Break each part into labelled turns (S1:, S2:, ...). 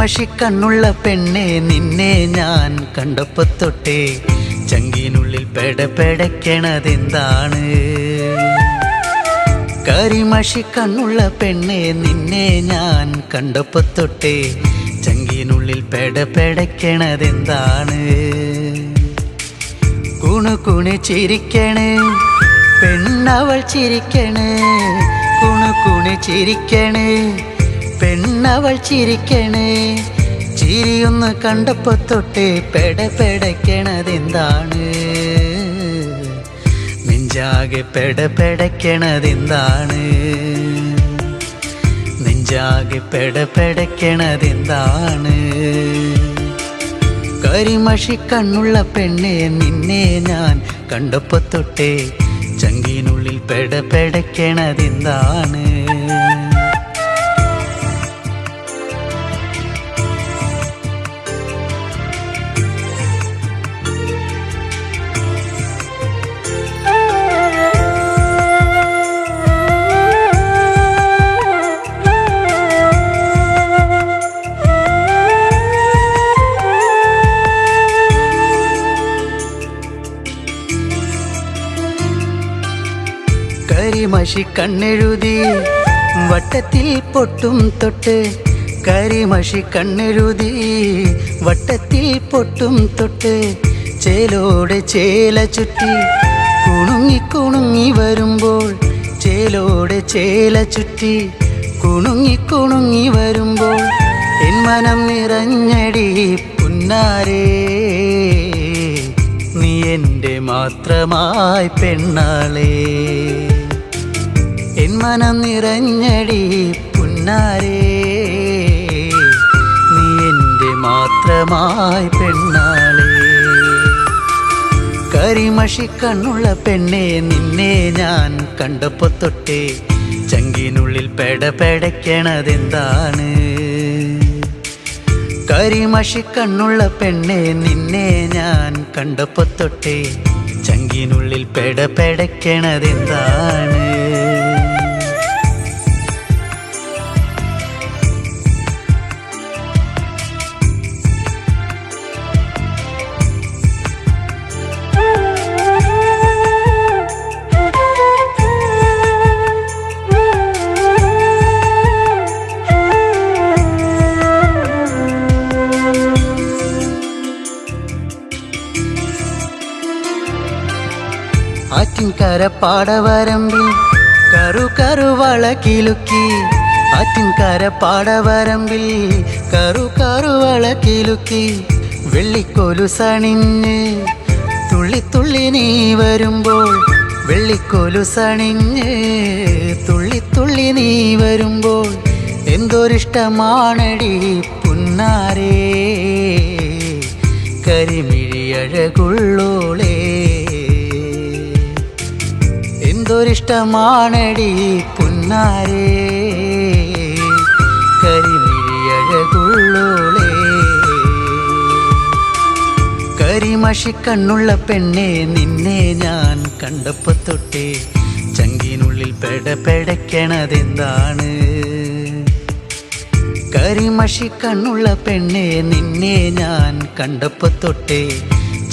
S1: കരിമഷിക്കണ്ണുള്ള പെണ്ണെ നിന്നെ ഞാൻ കണ്ടപ്പോ തൊട്ടേ ചങ്കിനുള്ളിൽ പെടപെടക്കണതെന്താണ്? കരിമഷിക്കണ്ണുള്ള പെണ്ണെ നിന്നെ ഞാൻ കണ്ടപ്പോ തൊട്ടേ ചങ്കിനുള്ളിൽ പെടപെടക്കണതെന്താണ്? കുണുകുണു ചിരിക്കണേ പെണ്ണവൾ ചിരിക്കണേ, കുണുകുണു ചിരിക്കണേ പെണ്ണവൾ ചിരിക്കണേ. ചിരിയൊന്ന് കണ്ടപ്പോ തൊട്ടേ പെടപെടക്കണതെന്താണ്? നെഞ്ചാകെ പെടപെടക്കണതെന്താണ്? നെഞ്ചാകെ പെടപെടക്കണതെന്താണ്? കരിമഷിക്കണ്ണുള്ള പെണ്ണെ നിന്നെ ഞാൻ കണ്ടപ്പോ തൊട്ടേ ചങ്കിനുള്ളിൽ പെടപെടക്കണതെന്താണ്? കരിമഷിക്കണ്ണെഴുതി വട്ടത്തിൽ പൊട്ടും തൊട്ട്, കരിമഷിക്കണ്ണെഴുതി വട്ടത്തിൽ പൊട്ടും തൊട്ട്, ചേലോടെ ചേല ചുറ്റി കുണുങ്ങി കുണുങ്ങി വരുമ്പോൾ, ചേലോടെ ചേല ചുറ്റി കുണുങ്ങി കുണുങ്ങി വരുമ്പോൾ എൻ മനം നിറഞ്ഞടി പുന്നാരേ, നീ എൻ്റെ മാത്രമായി പെണ്ണാളേ. എൻ മനം നിറഞ്ഞടി പുന്നാരേ, നീ എൻ്റെ മാത്രമായി പെണ്ണാളേ. കരിമഷിക്കണ്ണുള്ള പെണ്ണെ നിന്നെ ഞാൻ കണ്ടപ്പോ തൊട്ടേ ചങ്കിനുള്ളിൽ പെടപെടക്കണതെന്താണ്? കരിമഷിക്കണ്ണുള്ള പെണ്ണെ നിന്നെ ഞാൻ കണ്ടപ്പോ തൊട്ടേ ചങ്കിനുള്ളിൽ പെടപെടക്കണതെന്താണ്? ആറ്റിൻകര പാടവരമ്പിൽ കറു കറുവള കിലുക്കി, ആറ്റിൻകര പാടവരമ്പിൽ കറു കറുവള കിലുക്കി, വെള്ളിക്കൊലുസണിഞ്ഞ് തുള്ളി തുള്ളി നീ വരുമ്പോൾ, വെള്ളിക്കൊലുസണിഞ്ഞ് തുള്ളി തുള്ളി നീ വരുമ്പോൾ എന്തൊരിഷ്ടമാണടി പുന്നാരേ, കരിമിഴി അഴകുള്ളോളേ. എന്തൊരിഷ്ടമാണടി പുന്നാരേ, കരിമിഴി അഴകുള്ളോളേ. കരിമഷിക്കണ്ണുള്ള പെണ്ണെ നിന്നെ ഞാൻ കണ്ടപ്പോ തൊട്ടേ ചങ്കിനുള്ളിൽ പെടപെടക്കണതെന്താണ്? കരിമഷിക്കണ്ണുള്ള പെണ്ണെ നിന്നെ ഞാൻ കണ്ടപ്പോ തൊട്ടേ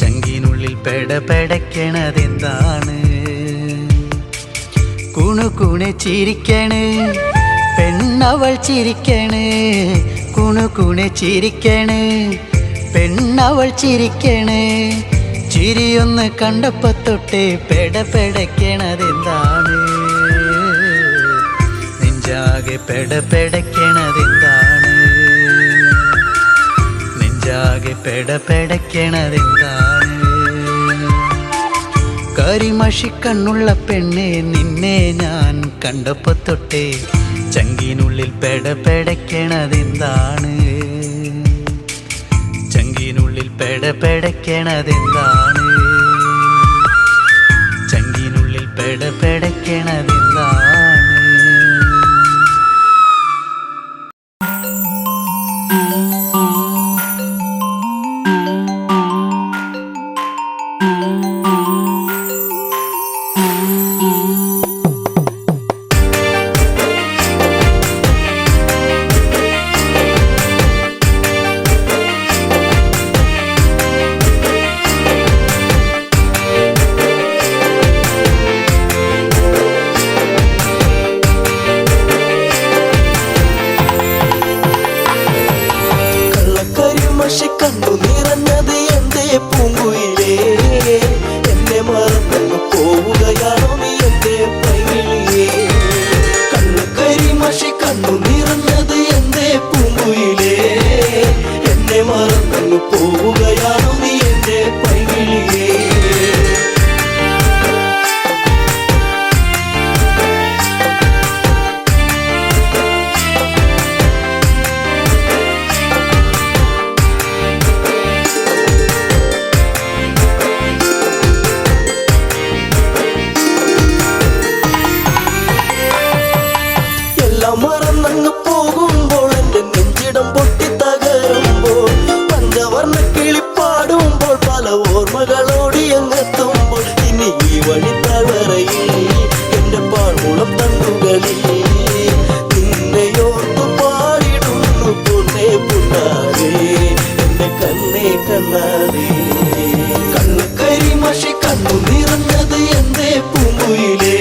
S1: ചങ്കിനുള്ളിൽ പെടപെടക്കണതെന്താണ്? കുണുകുണു ചിരിക്കണേ പെണ്ണവൾ ചിരിക്കണേ, കുണുകുണു ചിരിക്കണേ പെണ്ണവൾ ചിരിക്കണേ. ചിരിയൊന്ന് കണ്ടപ്പോ തൊട്ടേ പെടപെടക്കണതെന്താണ്? നെഞ്ചാകെ പെടപെടക്കണതെന്താണ്? നെഞ്ചാകെ പെടപെടക്കണതെന്താണ്? കരിമഷിക്കണ്ണുള്ള പെണ്ണെ നിന്നെ ഞാൻ കണ്ടപ്പോ തൊട്ടേ ചങ്കിനുള്ളിൽ പെടപെടക്കണതെന്താണ്? ചങ്കിനുള്ളിൽ പെടപെടക്കണതെന്താണ്? ചങ്കിനുള്ളിൽ പെടപെടക്കണതെന്താണ്?
S2: കണ്ണു നിറഞ്ഞത് എന്തേ പൂങ്കുയിലേ എന്നെ മറന്നു പോവുകയാണോ നീ എന്റെ പൈകിളിയേ കരിമഷി കണ്ണു നിറഞ്ഞത് എന്തേ പൂങ്കുയിലേ എന്നെ മറന്നു പോവുകയാണോ നീ എന്റെ പൈകിളിയേ മറന്നങ്ങ് പോകുമ്പോൾ എന്റെ നെഞ്ചിടം പൊട്ടി തകരുമ്പോൾ പഞ്ചവർണ്ണ കിളിപ്പാടുമ്പോൾ പല ഓർമ്മകളോടി അങ്ങെത്തുമ്പോൾ ഇനി ഈ വഴി തളറയിൽ എന്റെ പാഴ്മുളം തണ്ടുകളിൽ നിന്നെയോർത്തു പാടിടുന്നു പൊന്നേ പുണ്ണാരേ എന്റെ കണ്ണേ കണ്ണാരേ കണ്ണു കരിമഷി കണ്ണു നിറഞ്ഞത് എന്തേ പൂങ്കുയിലേ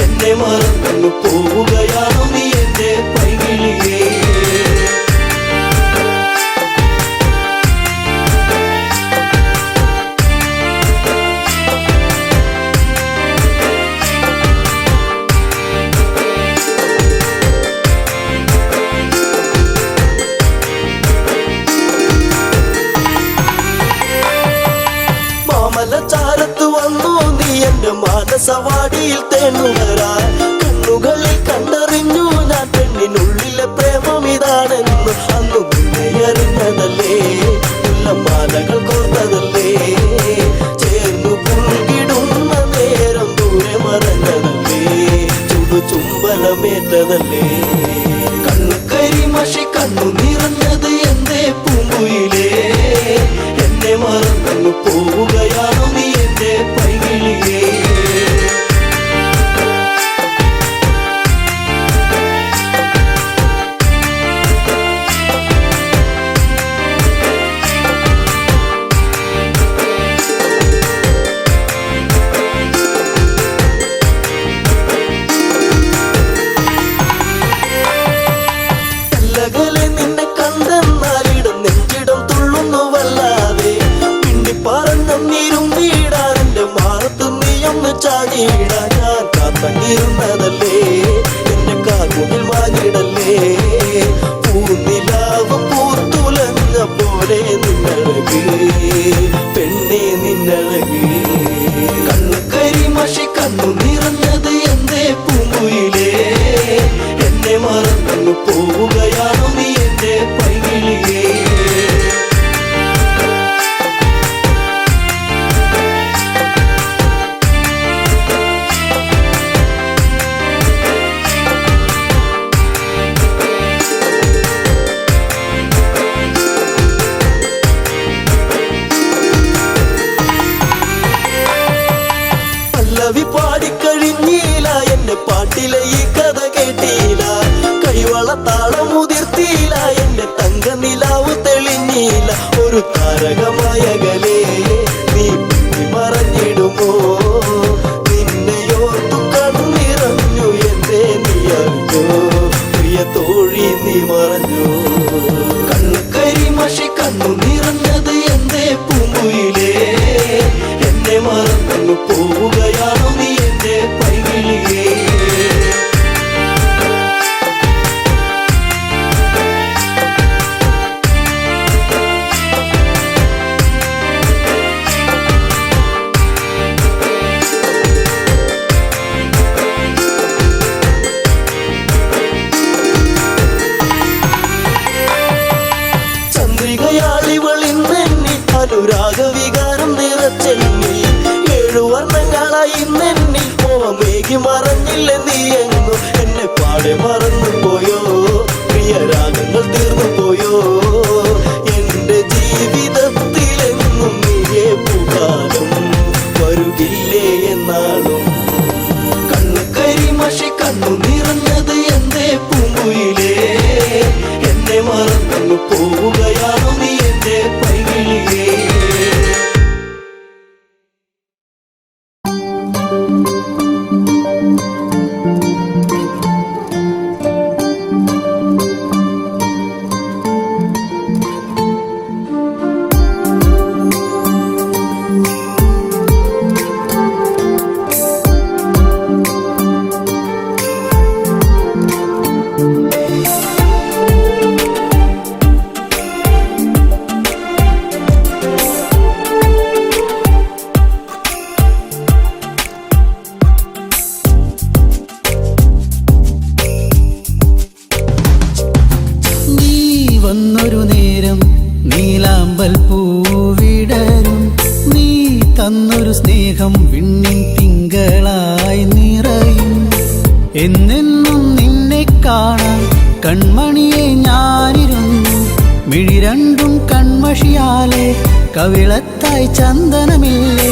S2: എന്നെ മറന്നു പോവുകയാണോ നീ എന്റെ പൈകിളിയേ മാമലച്ചാരത്ത് വന്നു നീ എന്റെ മാനസവാടിയിൽ തേണുകരാൻ കണ്ണുകളിൽ കണ്ടറിഞ്ഞു ഞാൻ പെണ്ണിനുള്ളിലെ പ്രേമം ഇതാണെന്ന് അന്നു നിന്നെ അറിഞ്ഞതല്ലേ മുല്ലമാലകൾ കോർത്തതല്ലേ ചേർന്നു പുൽകിടുന്ന നേരം ദൂരെ മറഞ്ഞതല്ലേ ചുടു ചുംബനമേറ്റതല്ലേ കണ്ണു കരിമഷി കണ്ണു നിറഞ്ഞത് എന്തേ പൂങ്കുയിലേ എന്നെ മറന്നു പോവുകയാണോ നീ എന്റെ പൈകിളിയേ നിന്നെ കണ്ടെന്നാലിടം നെഞ്ചിടം തുള്ളുന്നുവല്ലാതെ പിന്നി പറഞ്ഞിരും നീടാൻ എന്റെ മാറത്ത് നീയൊന്ന് ചാടിയിടാൻ ഞാൻ കാത്തങ്ങിരുന്നതല്ലേ എന്റെ കാർമുകിൽ മാഞ്ഞിടല്ലേ പൂനിലാവ് പൂത്തുലഞ്ഞ പോലെ നിന്നഴക് പെണ്ണെ നിന്നഴക് കണ്ണു കരിമഷി കണ്ണു നിറഞ്ഞത് എന്തേ പൂങ്കുയിലേ എന്നെ മറന്നു പോവുകയാണോ നീ എന്റെ പൈകിളിയേ പല്ലവി പാടിക്കഴിഞ്ഞില്ല എന്റെ പാട്ടിലെ ഈ കഥ കേട്ടില്ല കൈവളത്താളം മുതിർത്തിയില്ല എന്റെ തങ്ക നിലാവ് തെളിഞ്ഞില്ല ഒരു താരകമായകലേ നീ മറഞ്ഞിടുമോ നിന്നെയോർത്തു കണ്ണിറഞ്ഞു എന്തേ നീ അറിഞ്ഞോ പ്രിയ തോഴി നീ മറഞ്ഞു കണ്ണു കരിമഷി കണ്ണു നിറഞ്ഞത് എന്തേ പൂങ്കുയിലേ എന്നെ മറന്നു പോവുകയാണോ നീ എന്റെ പൈകിളിയേ ചന്ദ്രികയാളിവളിന്നെന്നി അനുരാഗവികാരം നിറച്ചെന്നി 7 വർണ്ണങ്ങളായി നെന്നി മോഹമേകി മറഞ്ഞില്ല നീ എങ്ങും എന്നെ പാടെ മറന്നു പോയോ പ്രിയരാഗങ്ങൾ തീർന്നു പോയോ എന്റെ ജീവിതത്തിലെങ്ങും നീയേ പുകാലം വരുകില്ലേ എന്നാളും കണ്ണു കരിമഷി കണ്ണു നിറഞ്ഞത് എന്തേ പൂങ്കുയിലേ എന്നെ മറന്നു പോവുകയാണോ നീ എന്റെ പൈകിളിയേ
S1: തന്നൊരു സ്നേഹം വിണ്ണിൻ തിങ്കളായി നിറയും. എന്നെന്നും നിന്നെ കാണാൻ കൺമണിയെ ഞാനിരുന്നു. മിഴി രണ്ടും കൺമഷിയാലെ കവിളത്തായി ചന്ദനമില്ലേ.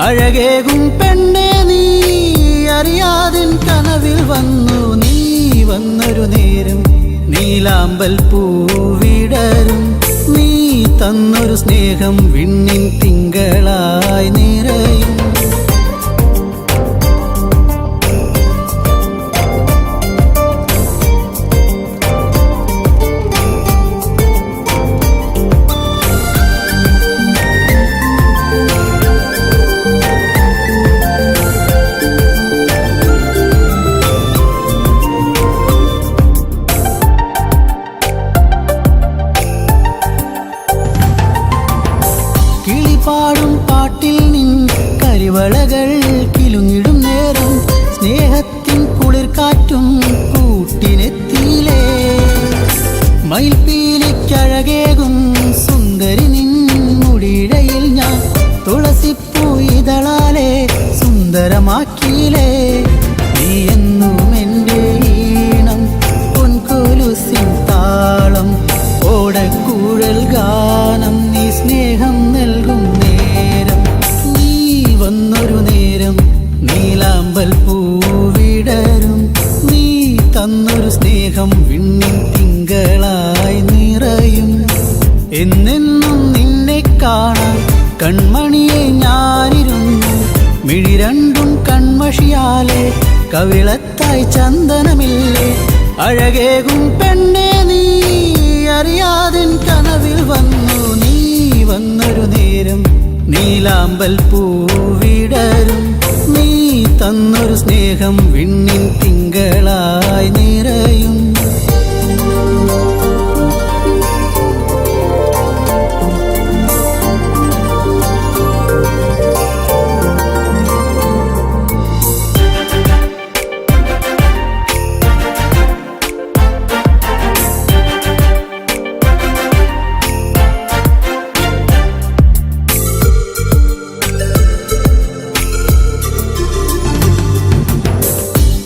S1: അഴകേകും പെണ്ണെ നീ അറിയാതിൻ കനവിൽ വന്നു. നീ വന്നൊരു നേരം നീലാമ്പൽ പൂവിടരും. നീ തന്നൊരു സ്നേഹം വിണ്ണിൻ തിങ്കളായി നിറയും. പാടും പാട്ടിൽ നിൻ കരിവളകൾ കിലുങ്ങിടും നേരം സ്നേഹത്തിൻ കുളിർക്കാറ്റും കൂട്ടിനെത്തിയിലേ. മയിൽപ്പീലിക്കഴകേകും സുന്ദരി നിൻ മുടിയിഴയിൽ ഞാൻ തുളസിപ്പൂ ഇതളാലെ സുന്ദരമാക്കിയിലേ. നീ എന്നും എൻ്റെ ഈണം പൊൻകൊലുസിൻ താളം ഓടക്കൂഴൽ ഗാനം. നീ സ്നേഹം നൽകും നേരം നീ വന്നൊരു നേരം നീലാമ്പൽ പൂവിടരും. നീ തന്നൊരു സ്നേഹം വിണ്ണിൻ തിങ്കളായി നിറയും. എന്നെന്നും നിന്നെ കാണാൻ കൺമണിയെ ഞാനിരുന്നു. മിഴി രണ്ടും കൺമഷിയാലെ കവിളത്തായി ചന്ദനമില്ലേ. അഴകേകും പെണ്ണെ നീ അറിയാതിൻ കനവിൽ വന്നു. നീ വന്നൊരു നേരം നീലാമ്പൽ പൂവിടരും. നീ തന്നൊരു സ്നേഹം വിണ്ണിൻ തിങ്കളായി നിറയും.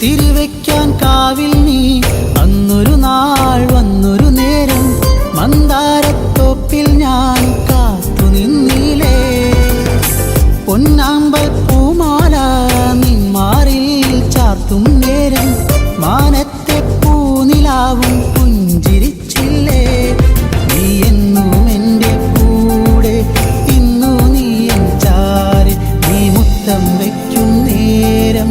S1: തിരിവെക്കാൻ കാവിൽ നീ അന്നൊരു നാൾ വന്നൊരു നേരം മന്ദാരത്തോപ്പിൽ ഞാൻ കാത്തു നിന്നിലേ. പൊന്നാമ്പൽ പൂമാല നിന്മാറിൽ ചാർത്തും നേരം മാനത്തെ പൂനിലാവും പുഞ്ചിരിച്ചില്ലേ. നീ എന്നും എൻ്റെ കൂടെ ഇന്നു നീ എൻ ചാരി. നീ മുത്തം വയ്ക്കും നേരം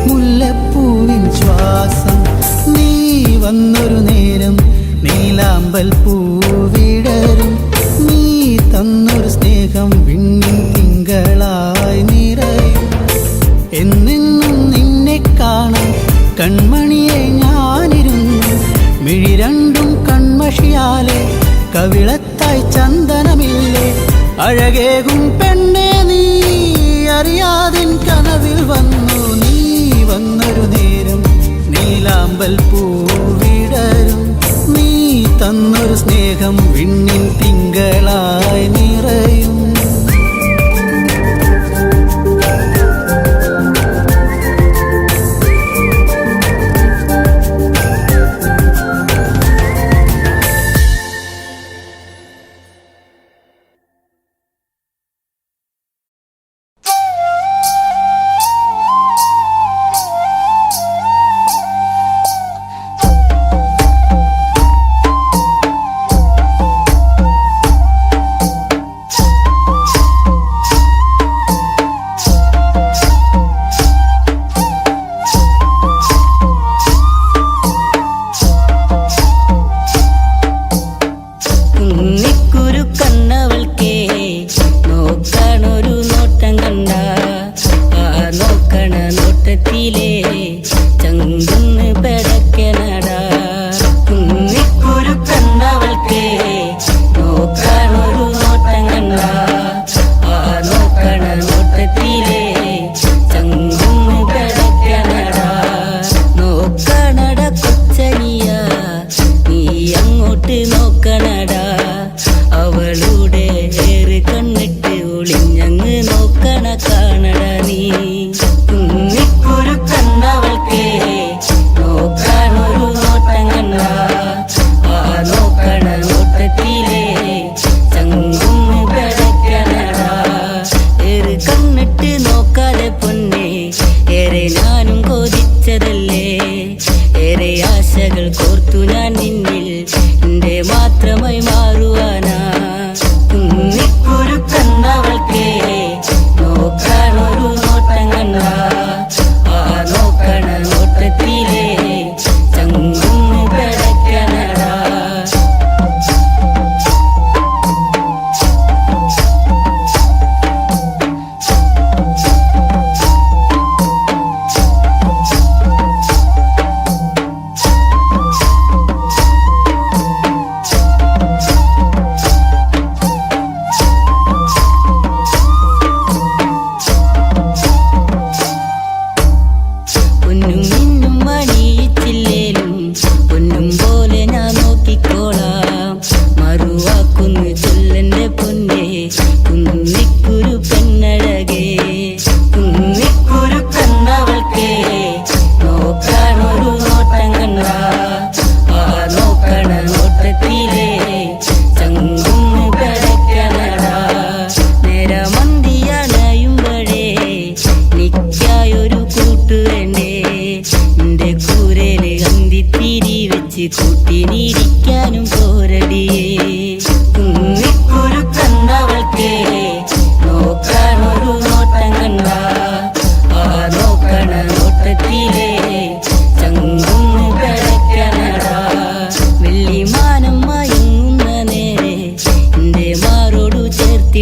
S1: മുല്ലപ്പൂവിൻ ശ്വാസം. നീ വന്നൊരു നേരം നീലാമ്പൽ പൂവിടരും. നീ തന്നൊരു സ്നേഹം വിണ്ണിൻ തിങ്കളായി നിറയും. എന്നെന്നും നിന്നെ കാണാൻ കൺമണിയെ ഞാനിരുന്നു. മിഴി രണ്ടും കൺമഷിയാലെ കവിളത്തായി ചന്ദനമില്ലേ. അഴകേകും പെണ്ണെ നീ അറിയാതിൻ കനവിൽ വന്നു. നീ വന്നൊരു നേരം നീലാമ്പൽ പൂവിടരും. നീ തന്നൊരു സ്നേഹം വിണ്ണിൻ തിങ്കളായി നിറയും.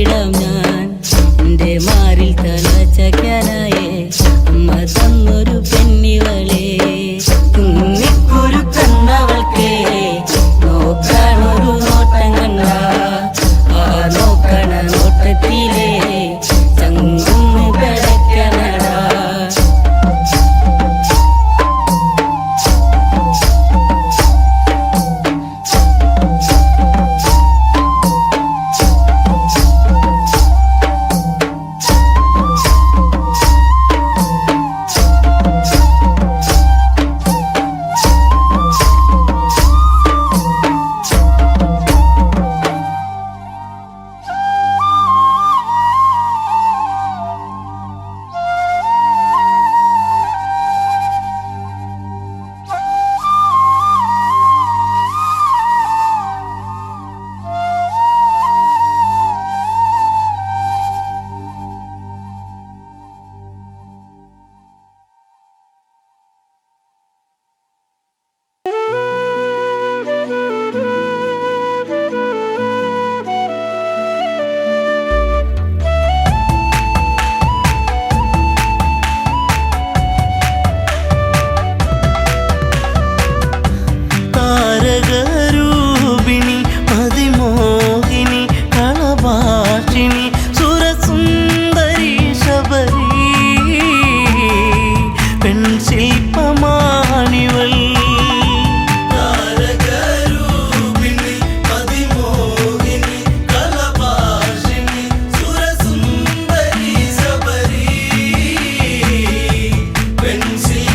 S3: ചൊല്ലിടാം ഞാൻ എൻ്റെ മാറിൽ തല ചക്കാനായേ അമ്മ തന്നൊരു പെണ്ണിവളെ കുന്നിക്കുരു കണ്ണവൾക്കേ നോക്കാനൊരു നോട്ടം കണ്ട ആ നോക്കണ നോട്ടത്തിലേ ചങ്കുന്ന് പിടക്കണടാ
S2: താരകരൂപിണി അതിമോഹിനി കളഭാഷിണി സുരസുന്ദരി ശബരി പെൺശില്പമാണിവൾ താരകരൂപിണി അതിമോഹിനി കളഭാഷിണി സുരസുന്ദരി ശബരി പെൺശില്പമാണിവൾ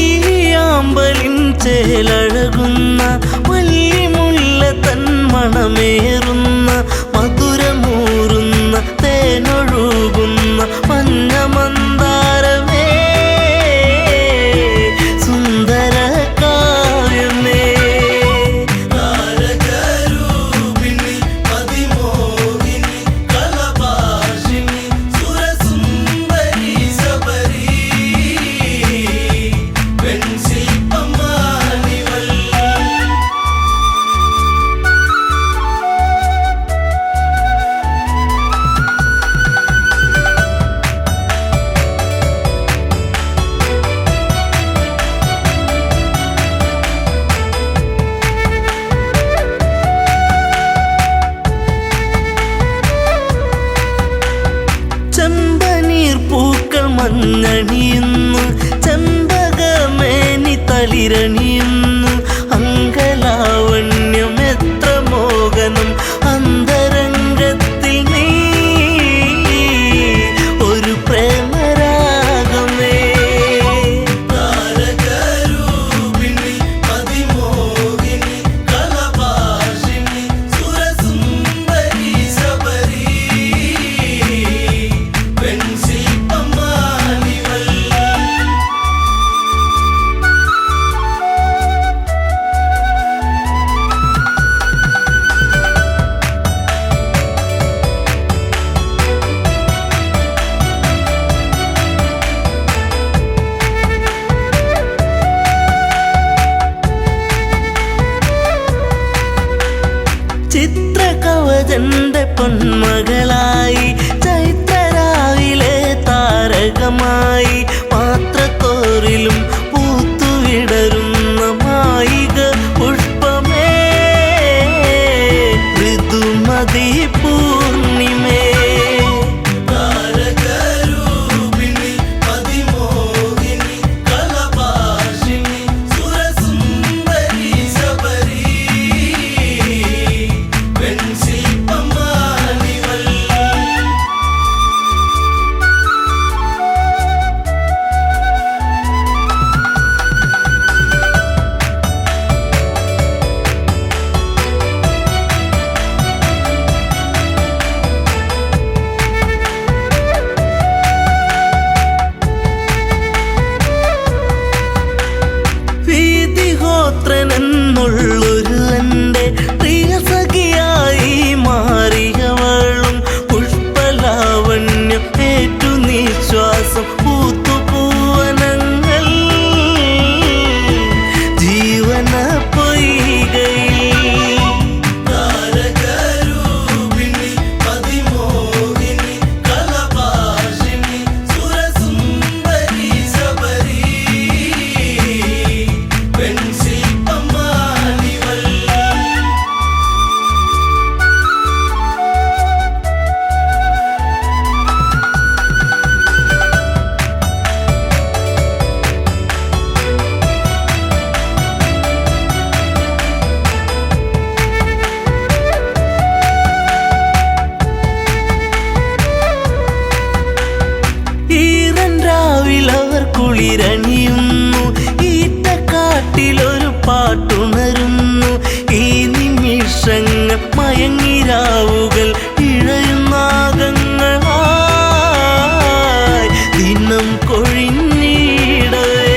S2: അല്ലിയാമ്പലിൻ ചേലഴകുന്ന വല്ലിമുല്ല തൻ മണമേറുന്ന മധുരമൂറുന്ന തേനൊഴുകുന്ന മഞ്ഞമന്ദാരമേ സുന്ദര കാവ്യമേ താരകരൂപിണി അതിമോഹിനി കളഭാഷിണി സുരസുന്ദരി ശബരി പെൺശില്പമാണിവൾ ചെമ്പനീർ പൂക്കൾ മഞ്ഞണിയുന്നു ചെമ്പകമേനി തളിരണിയുന്നു അങ്കലാവണ്യം എത്ര മോഹനം അന്തരംഗത്തിൽ നീ ഒരു പ്രേമരാഗമേ താരകരൂപിണി അതിമോഹിനി കളഭാഷിണി സുരസുന്ദരി ശബരി പെൺശില്പമാണിവൾ ചിത്രകവചന്റെ പൊന്മകളായി ചൈത്രരാവിലെ താരകമായി പാത്രത്തോറിലും പൂത്തുവിടരുന്ന മായിക പുഷ്പമേ ഋതുമതി പൂർണിമേ താരകരൂപിണി അതിമോഹിനി കളഭാഷിണി സുരസുന്ദരി ശബരി പെൺശില്പമാണിവൾ മയങ്ങിരാവുകൾ ഇഴയുന്നാഗങ്ങളായി ദിനം കൊഴിഞ്ഞിടവേ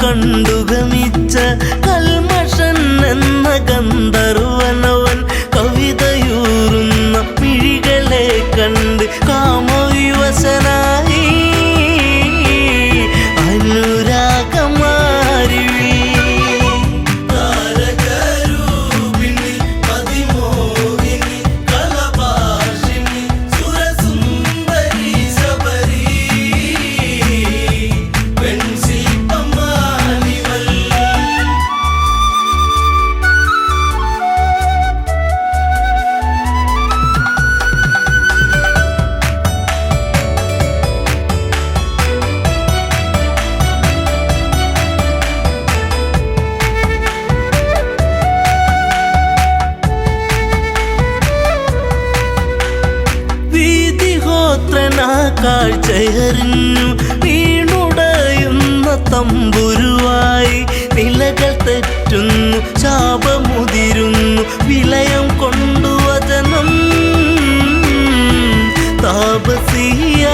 S2: കണ്ടുഗമിച്ച കൽമഷൻ എന്ന ഗന്ധർവനവൻ കവിതയൂറുന്ന മിഴികളെ കണ്ട് കാമവിവശനായി അനുരാഗമാരി കാഴ്ചയറിഞ്ഞു വീണുടയുന്ന തമ്പുരുവായി നിലകൾ തെറ്റുന്നു ശാപമുതിരുന്നു വിലയം കൊണ്ടു വചനം താപസിയാകുന്നീ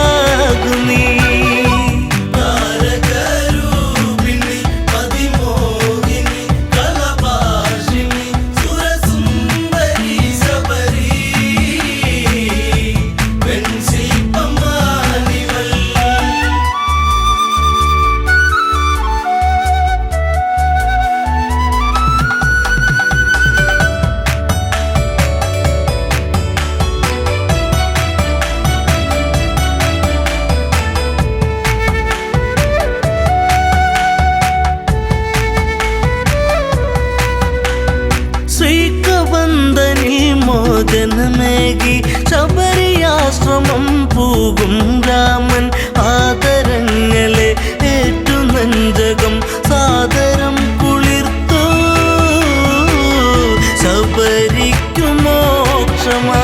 S2: മോചനമേകി ശബരിയാശ്രമം പോകും രാമൻ ആദരങ്ങളെ ഏറ്റു നെഞ്ചകം സാദരം കുളിർത്തു ശബരിക്കു മോക്ഷമാ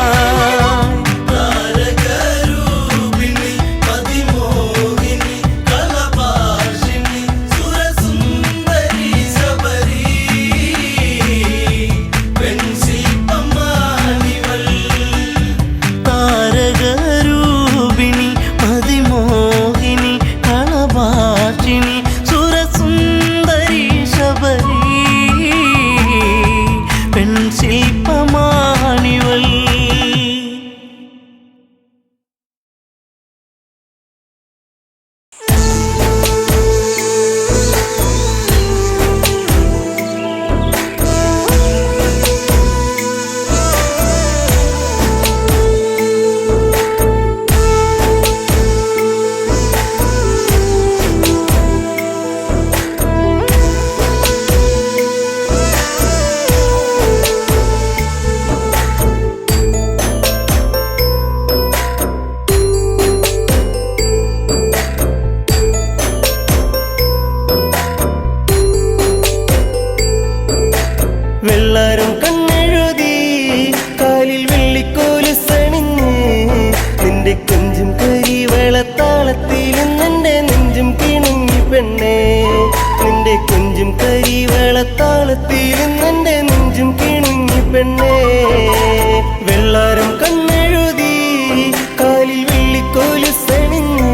S2: വെള്ളാരം കണ്ണെഴുതി കാലിൽ വെള്ളിക്കോലുസണിഞ്ഞ് നിന്റെ കൊഞ്ചും കരിവെളത്താളത്തിലും നിന്റെ നെഞ്ചും കിണുങ്ങി പെണ്ണേ നിന്റെ കൊഞ്ചും കരിവെളത്താളത്തിലും നിന്റെ നെഞ്ചും കിണുങ്ങി പെണ്ണേ വെള്ളാരം കണ്ണെഴുതി കാലിൽ വെള്ളിക്കോലുസണിഞ്ഞ്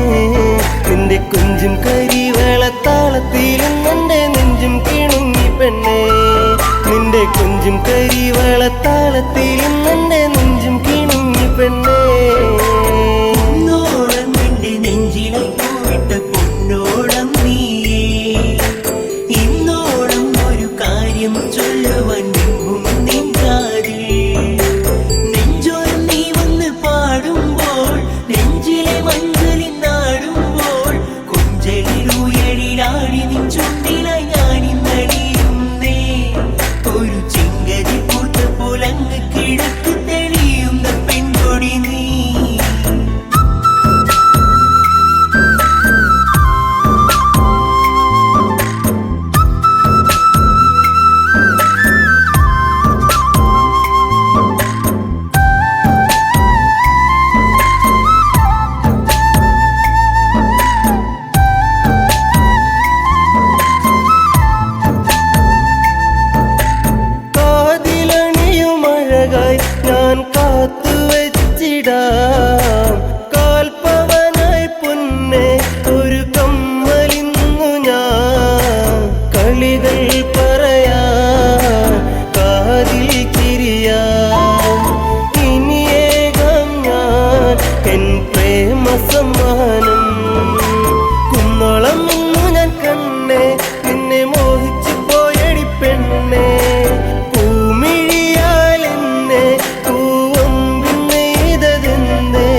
S2: നിന്റെ കൊഞ്ചും കരിവെളത്താളത്തിലും നിന്റെ നെഞ്ചും കിണുങ്ങി പെണ്ണേ നിന്റെ കൊഞ്ചും കരിവളത്താളത്തിലും നിന്റെ നെഞ്ചും കിണുങ്ങി പെണ്ണേ
S4: പൊന്നോളം നിന്റെ നെഞ്ചിലെ പോയിട്ട പൊന്നോളം നീയേ ഇന്നോളം ഒരു കാര്യം ചൊല്ലുവാൻ നിന്നും നിൻകാതിൽ നെഞ്ചോരം നീ വന്ന് പാടുമ്പോൾ നെഞ്ചിലെ മഞ്ചലിൽ നാടുമ്പോൾ
S2: ഞാൻ കാത്തുവച്ചിടാം. കാൽപ്പവനായി പൊന്നെ ഒരു കമ്മലിന്നു ഞാൻ കളികൾ പറയാൻ കാതിൽ കിരിയാം. ഇനിയേകാം ഞാൻ എൻ പ്രേമ സമ്മാനം. കുന്നോളം ഇന്നു ഞാൻ കണ്ണേ നിന്നെ മോഹിച്ചു പോയടി പെണ്ണേ. പൂമിഴിയാൽ എന്നെ പൂവമ്പിന്നെയ്തതെന്നേ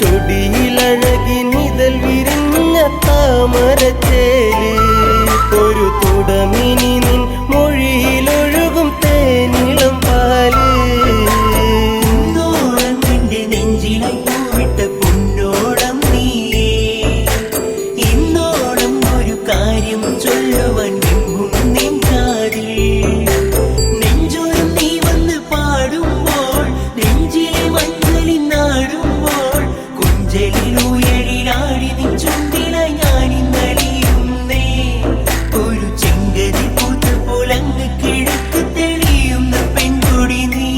S2: ചൊടിയിലഴകി നിതൽ വിരിഞ്ഞ താമരച്ചേല്. ഒരു തുടമിനി നിൻ മൊഴിയിലൊഴുകും തേനിളം പാല്.
S4: ഇന്നോളം നിന്റെ നെഞ്ചിലായി പൂവിട്ട പൊന്നോളം നീയേ. ഇന്നോളം ഒരു കാര്യം ചൊല്ലുവാൻ എങ്ങും നിൻ കാതിൽ. നെഞ്ചോരം നീ വന്ന് പാടുമ്പോൾ നെഞ്ചിലെ മഞ്ഞളിനാടുമ്പോൾ കുഞ്ചലിൽ ഉയരിലാടി നിൻ ചുണ്ടിലായി ഞാനിന്നലിയുന്നേ. ഒരു ചെങ്കതി പൂത്ത പോലങ്ങ് കിഴക്ക് തെളിയുന്ന പെൺകൊടി നീ.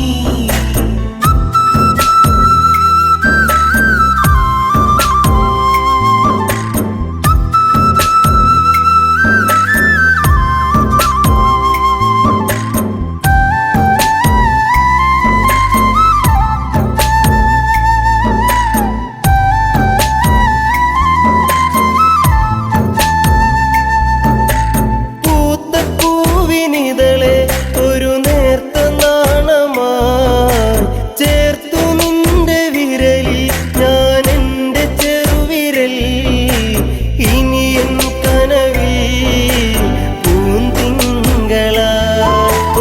S2: പൂത്ത പൂവിനിതളെ ഒരു നേർത്ത നാണമായി ചേർത്തു നിന്റെ വിരലിൽ ഞാൻ എൻ്റെ ചെറുവിരൽ. ഇനി എൻ കനവിൽ പൂന്തിങ്കളായി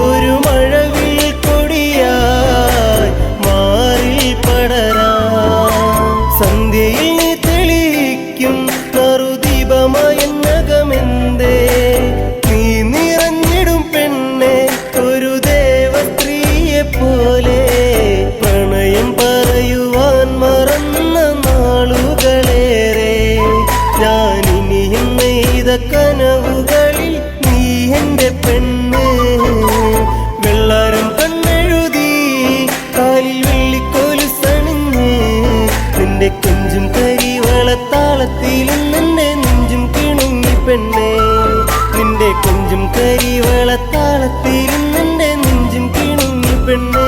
S2: ഒരു മഴവിൽ കൊടിയായി മാറിൽ പടരാം. സന്ധ്യയിൽ നീ തെളിയിക്കും നറുദീപമായെന്നകമെന്തേ നീ നിറഞ്ഞിടും പെണ്ണെ ഒരു ദേവസ്ത്രീയെ പോലെ. പ്രണയം പറയുവാൻ മറന്ന നാളുകളേറെ ഞാനിനിയും നെയ്ത കനവുകളിൽ നീ എൻ്റെ പെണ്ണ്. വെള്ളാരം കണ്ണെഴുതി കാലിൽ വെള്ളിക്കോലുസണിഞ്ഞ് നിന്റെ കൊഞ്ചും കരിവളത്താളത്തിലും നിന്റെ നെഞ്ചും കിണുങ്ങി പെണ്ണേ. നിന്റെ കൊഞ്ചും കരിവളത്താളത്തിലും നിന്റെ നെഞ്ചും കിണുങ്ങി പെണ്ണേ.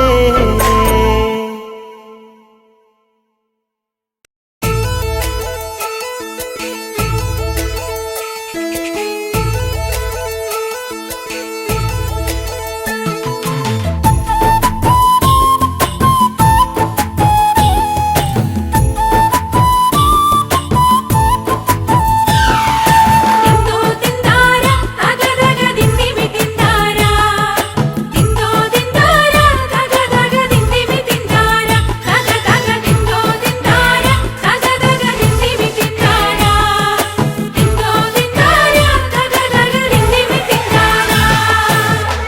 S5: തിന്തോ തിന്താര തഗതഗ ദിന്ദിമി തിന്താര. തിന്തോ തിന്താര തഗതഗ ദിന്ദിമി തിന്താര. തഗതഗ തിന്തോ തിന്താര തഗതഗ ദിന്ദിമി തിന്താര. തിന്തോ തിന്താര തഗതഗ ദിന്ദിമി തിന്താര.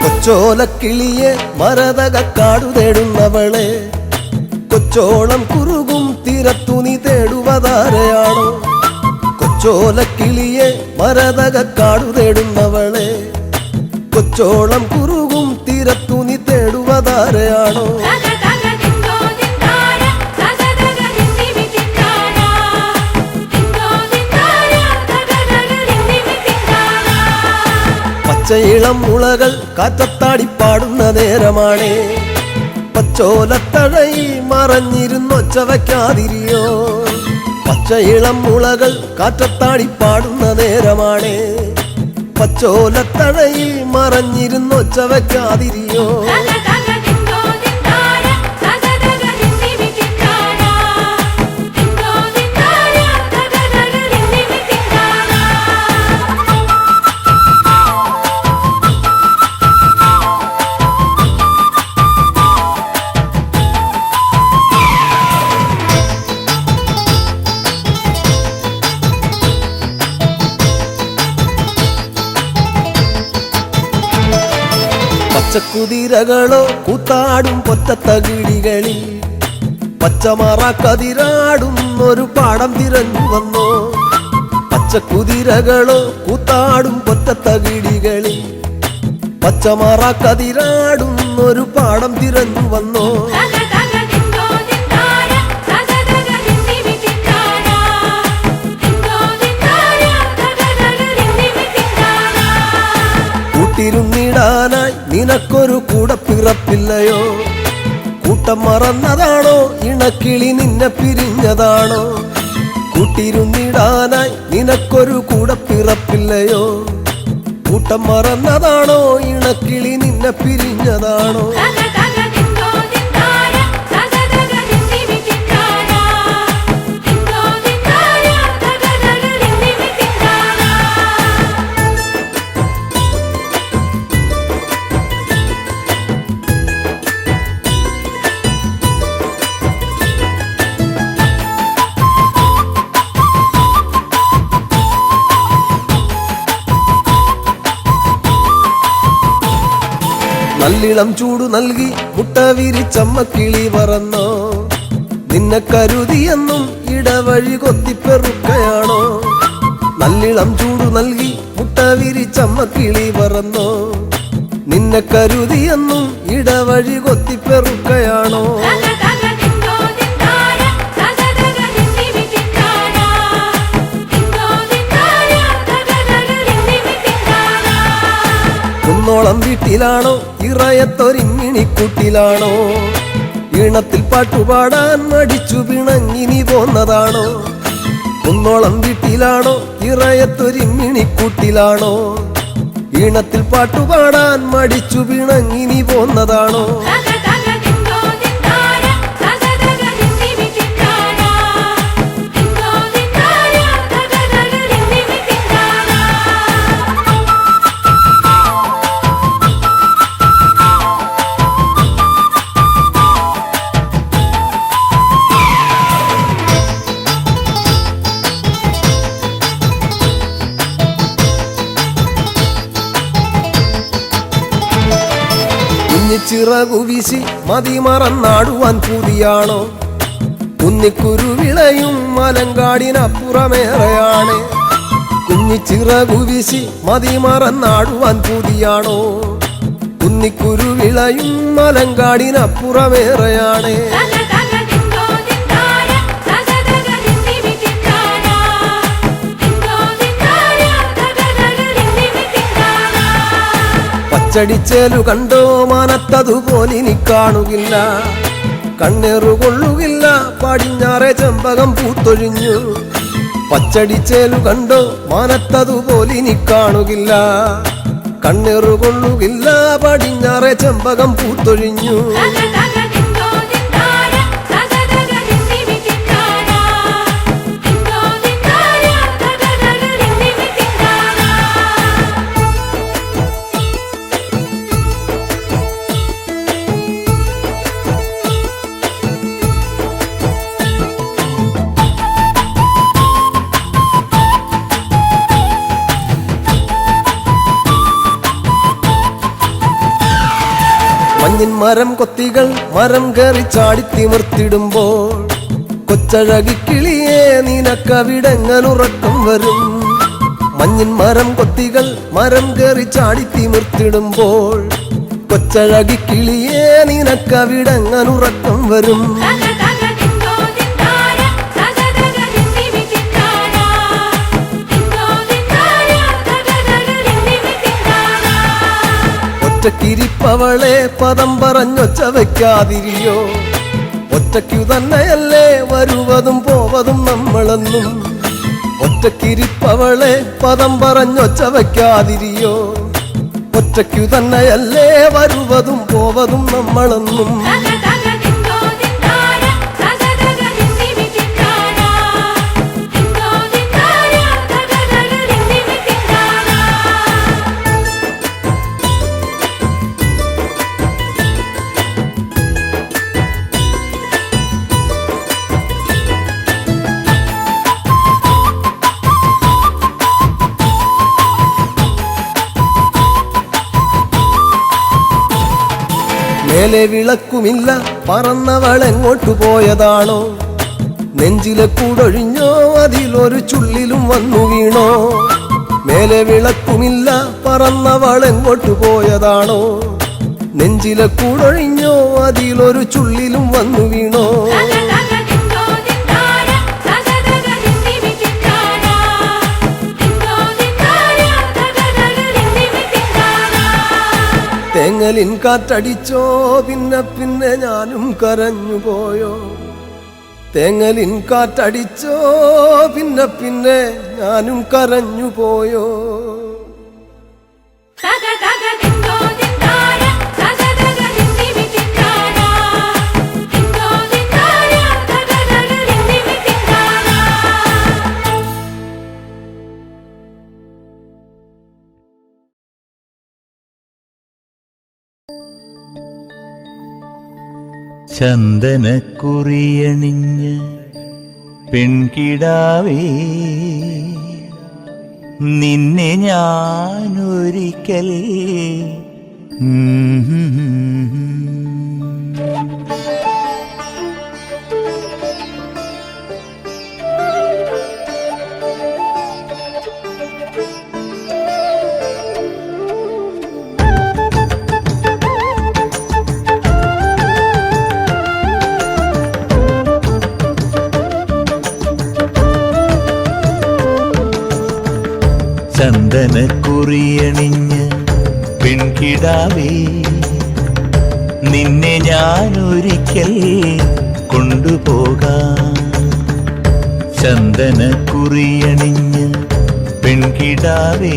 S6: കൊച്ചോലക്കിളിയെ മരതക കാടു തേടുന്നവളെ കൊച്ചോളം കുറുകും തീരത്തു നീ തേടുവതാരയാണോ? കൊച്ചോലക്കിളിയെ മരതക കാടു തേടുന്നവളെ കൊച്ചോളം കുറുകും തീരത്തു നീ തേടുവതാരയാണോ?
S5: തഗതഗ തിന്തോ തിന്താര തഗതഗ ദിന്ദിമി തിന്താര. തിന്തോ തിന്താര തഗതഗ ദിന്ദിമി തിന്താര.
S6: പച്ചയിളം മുളകൾ കാറ്റത്താടി പാടുന്ന നേരമാണേ പച്ചോലത്തഴയി മറഞ്ഞിരുന്നൊച്ച വയ്ക്കാതിരിയോ. പച്ചയിളം മുളകൾ കാറ്റത്താടി പാടുന്ന നേരമാണേ പച്ചോലത്തഴയി മറഞ്ഞിരുന്നൊച്ച വയ്ക്കാതിരിയോ.
S5: തഗതഗ തിന്തോ തിന്താര തഗതഗ ദിന്ദിമി തിന്താര. തിന്തോ തിന്താര തഗതഗ ദിന്ദിമി തിന്താര.
S6: പച്ചക്കുതിരകളോ കൂത്താടും പൊറ്റത്തകിടികളിൽ പച്ചമറ കതിരാടും ഒരു പാടം തിരഞ്ഞു വന്നോ. പച്ചക്കുതിരകളോ കൂത്താടും പൊറ്റത്തകിടികളിൽ പച്ചമാറ കതിരാടുന്നൊരു പാടം തിരഞ്ഞു വന്നോ
S5: തക തക ദിന്തോ ദിന്താര തക തക ദിന്ദിമി തിന്താര ദിന്തോ ദിന്താര തക തക ദിന്ദിമി തിന്താര
S6: കൂട്ടിരുന്നിടാനായി നിനക്കൊരു കൂടെ പിറപ്പില്ലയോ കൂട്ടം മറന്നതാണോ ഇണക്കിളി നിന്നെ പിരിഞ്ഞതാണോ കൂട്ടിരുന്നിടാനായി നിനക്കൊരു കൂടെ പിറപ്പില്ലയോ കൂട്ടം മറന്നതാണോ ഇണക്കിളി നിന്നെ പിരിഞ്ഞതാണോ
S5: തക തക ദിന്തോ ദിന്താര തക തക ദിന്ദിമി തിന്താര ദിന്തോ ദിന്താര തക തക ദിന്ദിമി തിന്താര
S6: നല്ലിളം ചൂടു നൽകി മുട്ട വിരിച്ചമ്മ കിളി പറന്നോ നിന്നെ കരുതിയെന്നും ഇടവഴി കൊത്തിപ്പെറുക്കയാണോ നല്ലിളം ചൂടു നൽകി മുട്ട വിരിച്ചമ്മ കിളി പറന്നോ നിന്നെ കരുതിയെന്നും ഇടവഴി കൊത്തിപ്പെറുക്കയാണോ
S5: തക തക ദിന്തോ ദിന്താര തക തക ദിന്ദിമി തിന്താര ദിന്തോ ദിന്താര തക തക ദിന്ദിമി തിന്താര
S6: കുന്നോളം വീട്ടിലാണോ ഇറയത്തൊരിമ്മിണിക്കൂട്ടിലാണോ ഈണത്തിൽ പാട്ടുപാടാൻ മടിച്ചു പിണങ്ങിനി പോന്നതാണോ കുന്നോളം വീട്ടിലാണോ ഇറയത്തൊരിമ്മിണിക്കൂട്ടിലാണോ ഈണത്തിൽ പാട്ടുപാടാൻ മടിച്ചു പിണങ്ങിനി പോന്നതാണോ
S5: തക തക ദിന്തോ ദിന്താര തക തക ദിന്ദിമി തിന്താര ദിന്തോ ദിന്താര തക തക ദിന്ദിമി തിന്താര
S6: കുഞ്ഞിച്ചിറകു വീശി മതി മറന്നാടുവാൻ പൂതിയാണോ കുന്നിക്കുരുവിളയും മലങ്കാടിനപ്പുറമേറെയാണ് കുഞ്ഞിച്ചിറകു വീശി മതി മറന്നാടുവാൻ പൂതിയാണോ കുന്നിക്കുരുവിളയും മലങ്കാടിനപ്പുറമേറെയാണ്
S5: തക തക ദിന്തോ ദിന്താര തക തക ദിന്ദിമി തിന്താര ദിന്തോ ദിന്താര തക തക ദിന്ദിമി തിന്താര
S6: പച്ചടിച്ചേലു കണ്ടോ മാനത്തതുപോലിനി കാണുകില്ല കണ്ണേറുകൊള്ളുകില്ല പടിഞ്ഞാറെ ചെമ്പകം പൂത്തൊഴിഞ്ഞു പച്ചടിച്ചേലു കണ്ടോ മാനത്തതുപോലിനി കാണുകില്ല കണ്ണേറുകൊള്ളുകില്ല പടിഞ്ഞാറെ ചെമ്പകം പൂത്തൊഴിഞ്ഞു
S5: തക തക ദിന്തോ ദിന്താര തക തക ദിന്ദിമി തിന്താര ദിന്തോ ദിന്താര തക തക ദിന്ദിമി തിന്താര
S6: മഞ്ഞിൻ മരം കൊത്തികൾ മരം കയറി ചാടിത്തിമിർത്തിടുമ്പോൾ കൊച്ചഴകിക്കിളിയെ നിനക്കവിടെങ്ങനുറക്കം വരും മഞ്ഞിൻ മരം കൊത്തികൾ മരം കയറി ചാടിത്തിമിർത്തിടുമ്പോൾ കൊച്ചഴകിക്കിളിയെ നിനക്കവിടെങ്ങനുറക്കം വരും
S5: തക തക ദിന്തോ ദിന്താര തക തക ദിന്ദിമി തിന്താര ദിന്തോ ദിന്താര തക തക ദിന്ദിമി തിന്താര
S6: ഒറ്റക്കിരിപ്പവളെ പദം പറഞ്ഞൊച്ച വയ്ക്കാതിരിയോ ഒറ്റയ്ക്കു തന്നെയല്ലേ വരുവതും പോവതും നമ്മളെന്നും ഒറ്റക്കിരിപ്പവളെ പദം പറഞ്ഞൊച്ച വയ്ക്കാതിരിയോ ഒറ്റയ്ക്കു തന്നെയല്ലേ വരുവതും പോവതും നമ്മളെന്നും
S5: തക തക ദിന്തോ ദിന്താര തക തക ദിന്ദിമി തിന്താര ദിന്തോ ദിന്താര തക തക ദിന്ദിമി തിന്താര
S6: മേലെ വിളക്കുമില്ല പറന്നവൾ എങ്ങോട്ടു പോയതാണോ നെഞ്ചിലെ കൂടൊഴിഞ്ഞോ അതിലൊരു ചുള്ളിലും വന്നു വീണോ മേലെ വിളക്കുമില്ല പറന്നവൾ എങ്ങോട്ടു പോയതാണോ നെഞ്ചിലെ കൂടൊഴിഞ്ഞോ അതിലൊരു ചുള്ളിലും വന്നു വീണോ തേങ്ങലിൻ കാറ്റടിച്ചോ പിന്നെ പിന്നെ ഞാനും കരഞ്ഞു പോയോ തേങ്ങലിൻ കാറ്റടിച്ചോ പിന്നെ പിന്നെ ഞാനും കരഞ്ഞു പോയോ
S7: ചന്ദനക്കുറിയണിഞ്ഞ് പെൺകിടാവേ നിന്നെ ഞാനൊരിക്കൽ ചന്ദനക്കുറിയണിഞ്ഞ് പെൺകിടാവേ നിന്നെ ഞാനൊരിക്കൽ കൊണ്ടുപോകാം ചന്ദനക്കുറിയണിഞ്ഞ് പെൺകിടാവേ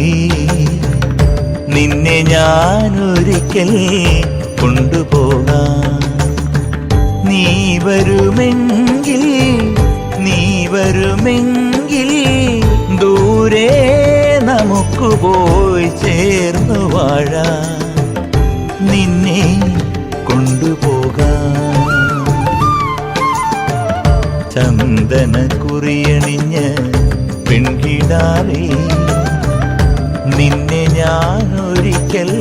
S7: നിന്നെ ഞാനൊരിക്കൽ കൊണ്ടുപോകാം നീ വരുമെങ്കിൽ ദൂരെ നമുക്ക് പോയി ചേർന്നു വാഴാം നിന്നെ കൊണ്ടുപോകാം ചന്ദനക്കുറിയണിഞ്ഞ് പെൺകിടാവേ നിന്നെ ഞാനൊരിക്കൽ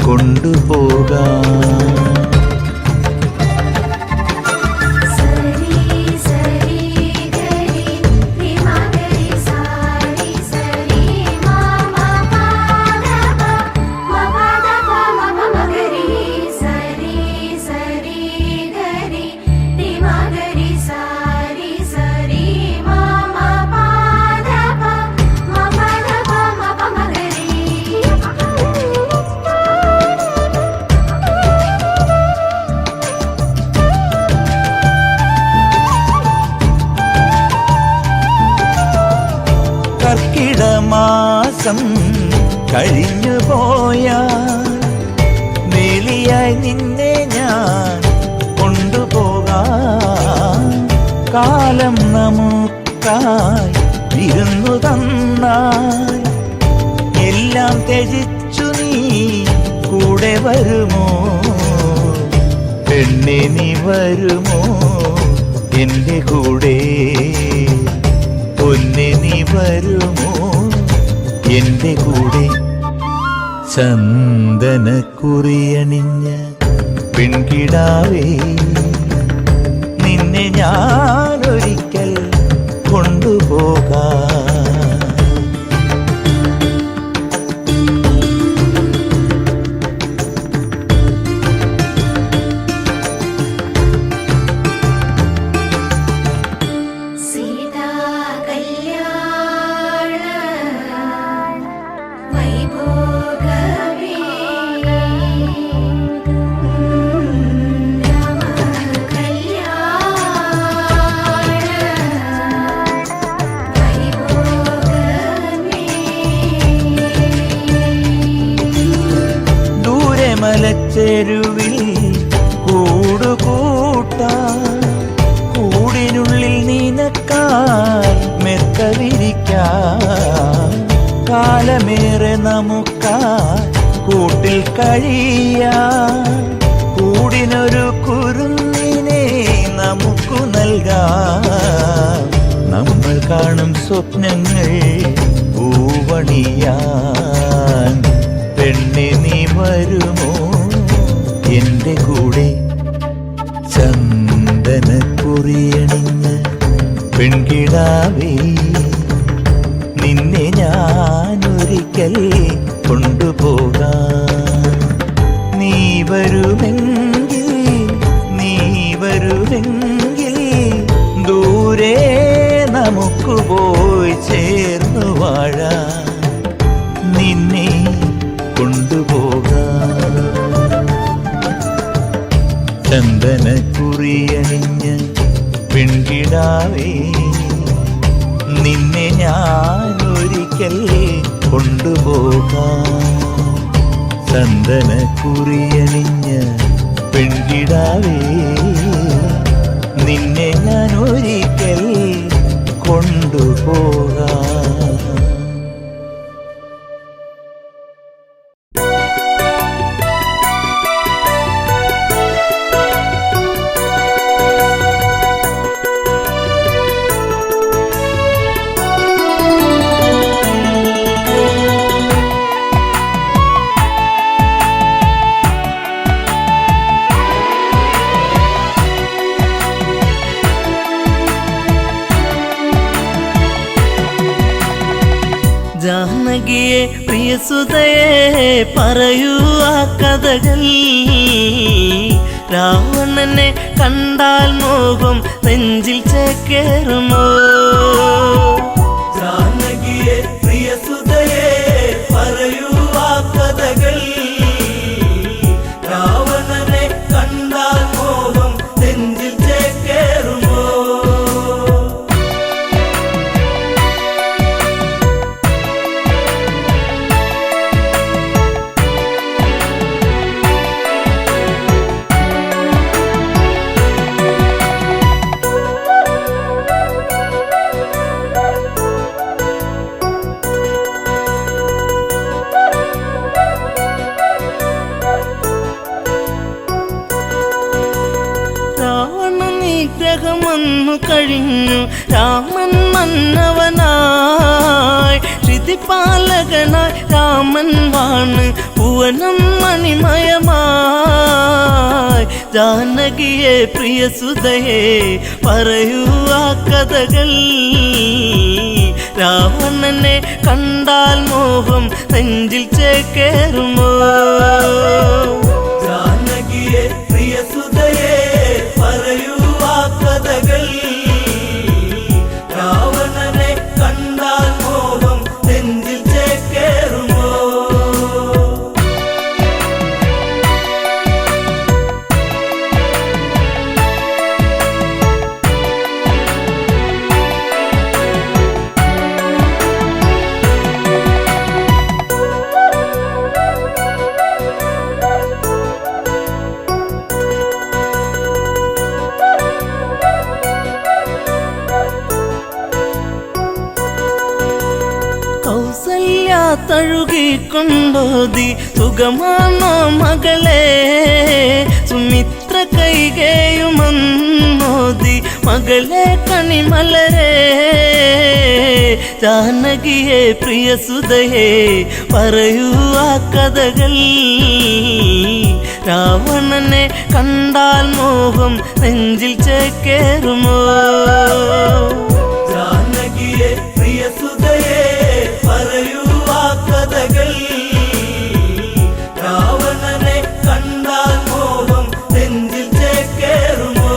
S7: കൊണ്ടുപോകാം കർക്കിടമാസം കഴിഞ്ഞു പോയാൽ വേലിയായി നിന്നെ ഞാൻ കൊണ്ടുപോകാം കാലം നമുക്കായി വിരുന്നു തന്നാൽ എല്ലാം ത്യജിച്ചു നീ കൂടെ വരുമോ പെണ്ണെ നീ വരുമോ എൻ്റെ കൂടെ പൊന്നെ നീ വരുമോ എൻ്റെ കൂടെ ചന്ദനക്കുറിയണിഞ്ഞ പെൺകിടാവേ നിന്നെ ഞാനൊരിക്കൽ കൊണ്ടുപോകാം മലച്ചെരുവിൽ കൂടുകൂട്ടാൻ കൂടിനുള്ളിൽ നിനക്കായി മെത്ത വിരിക്കാൻ കാലമേറെ നമുക്കായി കൂട്ടിൽ കഴിയാൻ കൂടിനൊരു കുരുന്നിനെ നമുക്കു നൽകാം നമ്മൾ കാണും സ്വപ്നങ്ങൾ പൂവണിയാൻ പെണ്ണെ നീ വരുമോ എൻ്റെ കൂടെ ചന്ദനക്കുറിയണിഞ്ഞ് പെൺകിടാവേ നിന്നെ ഞാനൊരിക്കൽ കൊണ്ടുപോകാം. നീ വരുമെങ്കിൽ ദൂരെ നമുക്ക് പോയി ചേർന്നു വാഴാം. നിന്നെ കൊണ്ടുപോകാം. ചന്ദനക്കുറിയണിഞ്ഞ പെൺകിടാവേ, നിന്നെ ഞാനൊരിക്കൽ കൊണ്ടുപോകാം. ചന്ദനക്കുറിയണിഞ്ഞ പെൺകിടാവേ, നിന്നെ ഞാനൊരിക്കൽ കൊണ്ടുപോകാം.
S2: ജാനകിയെ പ്രിയസുതയെ പറയൂ ആ കഥകൾ. രാവണനെ കണ്ടാൽ മോഹം നെഞ്ചിൽ ചേക്കേറുമോ? ജാനകിയെ പ്രിയസുതയെ പറയൂ ആ കഥകൾ. രാവണനെ കണ്ടാൽ മോഹം നെഞ്ചിൽ ചേക്കേറുമോ? നിഗ്രഹമന്നു കഴിഞ്ഞു രാമൻ മന്നവനായി. ശ്രുതിപാലകനായി രാമൻ വാണ് ഭുവനം മണിമയമായി. ജാനകിയെ പ്രിയസുതയെ പറയൂ ആ കഥകൾ. രാവണനെ കണ്ടാൽ മോഹം നെഞ്ചിൽ ചേക്കേറുമോ? ജാനകിയെ പ്രിയസുതയെ പറയൂ ആ കഥകൾ. രാവണനെ കണ്ടാൽ മോഹം നെഞ്ചിൽ ചേക്കേറുമോ? തഴുകിക്കൊണ്ടോതി സുഖമാണോ മകളെ? സുമിത്ര കൈകേയുമന്നോതി മകളെ കണിമലരെ. ജാനകിയെ പ്രിയസുതയെ പറയൂ ആ കഥകൾ. രാവണനെ കണ്ടാൽ മോഹം നെഞ്ചിൽ ചേക്കേറുമോ? ജാനകിയെ പ്രിയസുതയെ പറയൂ ആ കഥകൾ. രാവണനെ കണ്ടാൽ മോഹം നെഞ്ചിൽ ചേക്കേറുമോ?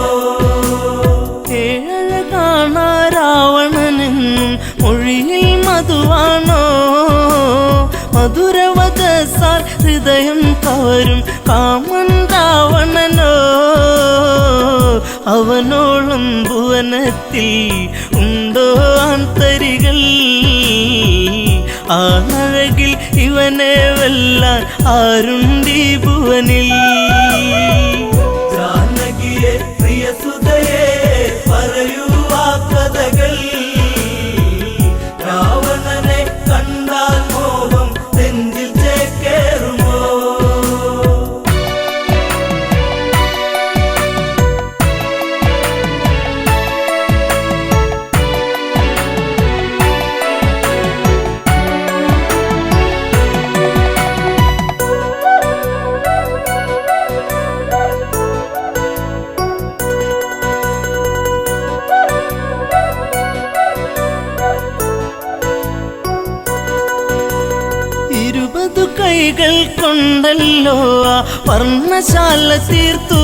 S2: ഏഴഴകാണ രാവണനെന്നും മൊഴിയിൽ മധുവാണോ? മധുരവദസാൽ ഹൃദയം കവരും കാമൻ രാവണനോ? അവനോളം ഭുവനത്തിൽ ഉണ്ടോ ആന്തരികൾ? ആണഴകിൽ ഇവനെ വെല്ലാൻ ആരുണ്ടീ ഭുവനിൽ? ജാനകിയെ പ്രിയസുതയെ പറയൂ ആ കഥകൾ. രാവണനെ കണ്ടാൽ മോഹം നെഞ്ചിൽ ചേക്കേറുമോ? കൈകൾ കൊണ്ടല്ലോ ആ വർണ്ണശാല തീർത്തു.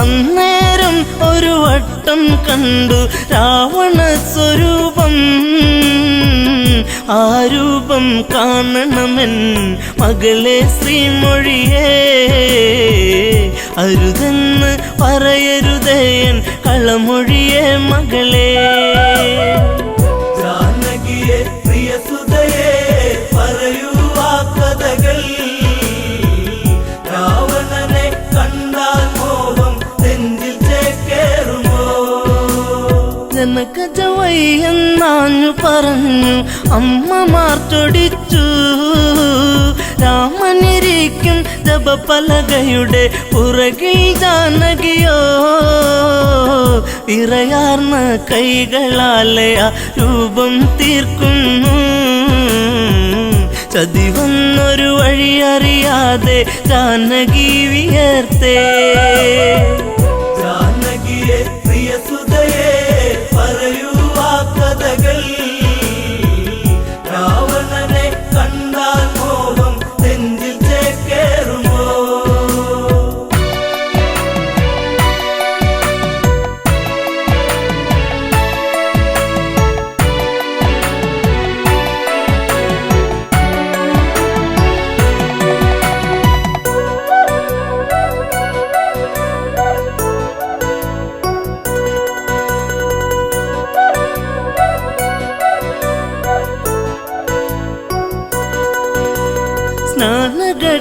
S2: അന്നേരം ഒരു വട്ടം കണ്ടു രാവണ സ്വരൂപം. ആ രൂപം കാണണമെൻ മകളെ ശ്രീമൊഴിയേ. അരുതെന്ന് പറയരുതേൻ കളമൊഴിയേ മകളെ.
S4: ജാനകിയെ പ്രിയസുതയെ പറയൂ ആ കഥകൾ. രാവണനെ കണ്ടാൽ മോഹം നെഞ്ചിൽ ചേക്കേറുമോ?
S2: ജനകജവയ്യെന്നാഞ്ഞു പറഞ്ഞു അമ്മമാർ ചൊടിച്ചു. രാമനിരിക്കും ജപപലകയുടെ പുറകിൽ ജാനകിയോ വിറയാർന്ന കൈകളാലെ ആ രൂപം തീർക്കുന്നു. ചതിവന്നൊരു വഴിയറിയാതെ ജാനകി വിയർത്തേ.
S4: ജാനകിയെ പ്രിയസുതയെ പറയൂ ആ കഥകൾ. രാവണനെ കണ്ടാൽ മോഹം നെഞ്ചിൽ ചേക്കേറുമോ?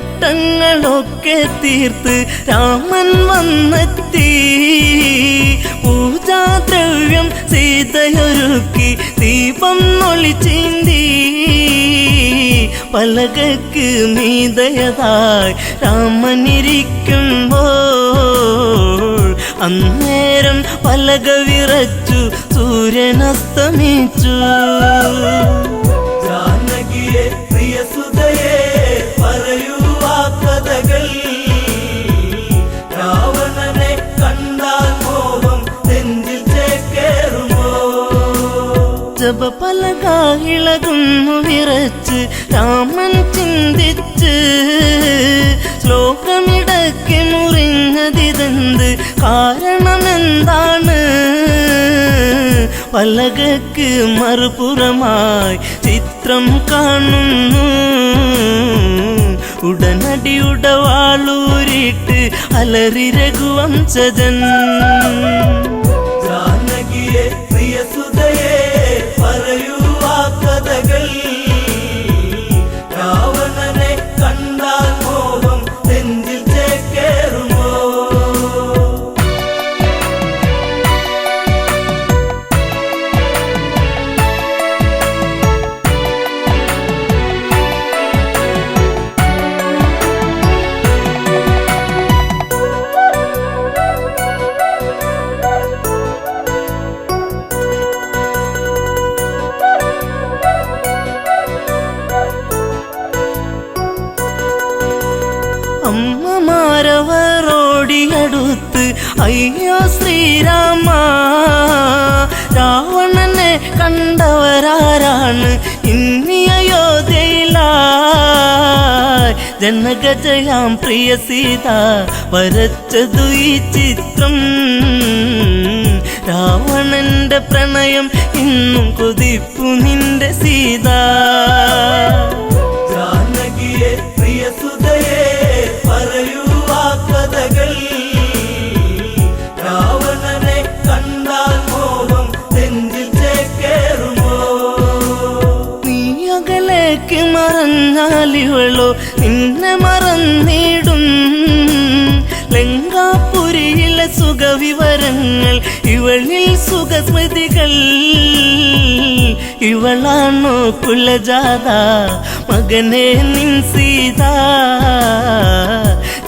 S2: സ്നാനഘട്ടങ്ങളൊക്കെ തീർത്ത് രാമൻ വന്നെത്തി. പൂജാദ്രവ്യം സീതയൊരുക്കി ദീപം ഒളിച്ചീന്തി. പലകക്ക് മീതയതായി രാമനിരിക്കുമ്പോൾ അന്നേരം പലക വിറച്ചു സൂര്യനസ്തമിച്ചു.
S4: ജാനകിയെ പ്രിയസുതയെ പറയൂ ആ കഥകൾ. രാവണനെ കണ്ടാൽ മോഹം നെഞ്ചിൽ ചേക്കേറുമോ?
S2: ജപപലക ഇളകുന്നു വിറച്ച് രാമൻ ചിന്തിച്ച്. ശ്ലോകമിടയ്ക്ക് മുറിഞ്ഞതിതെന്ത് കാരണമെന്താണ്? പലകക്ക് മറുപുറമായി ചിത്രം കാണുന്നു. ഉടനടി ഉടവാളൂരിട്ട് അലറി രഘുവംശജൻ.
S4: ജാനകിയെ പ്രിയസുതയെ പറയൂ ആ കഥകൾ. രാവണനെ കണ്ടാൽ മോഹം നെഞ്ചിൽ ചേക്കേറുമോ?
S2: അമ്മമാരവരോടിയടുത്ത് അയ്യോ ശ്രീരാമ, രാവണനെ കണ്ടവരാരാണ് ഇന്നി അയോധ്യയിലായി? ജനകജയാം പ്രിയ സീത വരച്ചതു ഈ ചിത്രം. രാവണന്റെ പ്രണയം ഇന്നും കൊതിപ്പു നിന്റെ സീത.
S4: ജാനകിയെ പ്രിയസുതയെ പറയൂ ആ കഥകൾ. രാവണനെ കണ്ടാൽ മോഹം നെഞ്ചിൽ ചേക്കേറുമോ?
S2: നീ അകലേക്ക് മറഞ്ഞാലിവളോ നിന്നെ മറന്നിടും. ലങ്കാപുരിയിലെ സുഖവിവരങ്ങൾ ഇവളിൽ സുഖസ്മൃതികൾ. ഇവളാണോ കുലജാത മകനെ നിൻ സീത?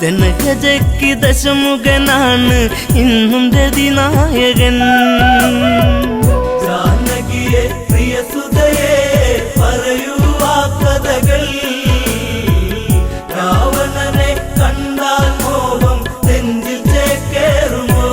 S2: ജനകജയ്ക്ക് ദശമുഖനാണ് ഇന്നും രതിനായകൻ.
S4: ജാനകിയെ പ്രിയസുതയെ പറയൂ ആ കഥകൾ. രാവണനെ കണ്ടാൽ മോഹം നെഞ്ചിൽ ചേക്കേറുമോ?